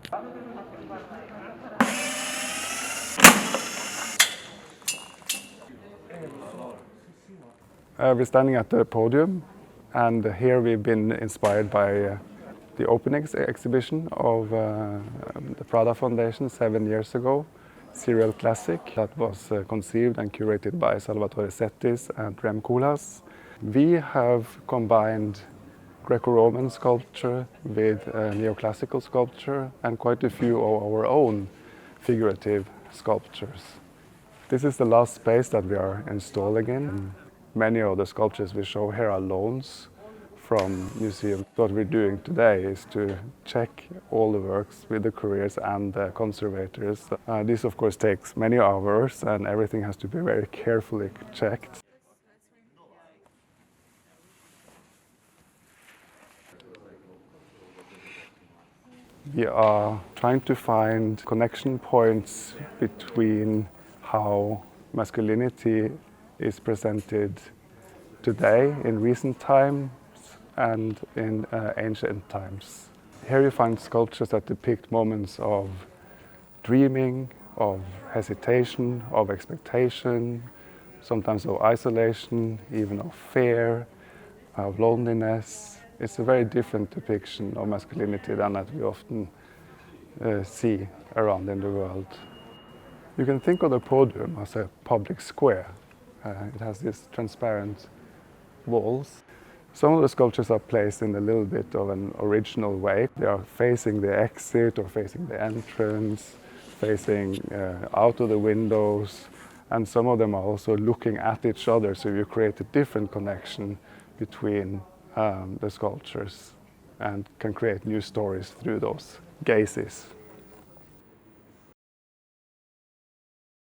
We're standing at the Podium, and here we've been inspired by the opening exhibition of the Prada Foundation 7 years ago, Serial Classic, that was conceived and curated by Salvatore Settis and Rem Koolhaas. We have combined Greco-Roman sculpture with neoclassical sculpture and quite a few of our own figurative sculptures. This is the last space that we are installing in. Many of the sculptures we show here are loans from museums. What we're doing today is to check all the works with the couriers and the conservators. This of course takes many hours and everything has to be very carefully checked. We are trying to find connection points between how masculinity is presented today in recent times and in ancient times. Here you find sculptures that depict moments of dreaming, of hesitation, of expectation, sometimes of isolation, even of fear, of loneliness. It's a very different depiction of masculinity than that we often see around in the world. You can think of the Podium as a public square. It has these transparent walls. Some of the sculptures are placed in a little bit of an original way. They are facing the exit or facing the entrance, facing out of the windows, and some of them are also looking at each other, so you create a different connection between the sculptures and can create new stories through those gazes.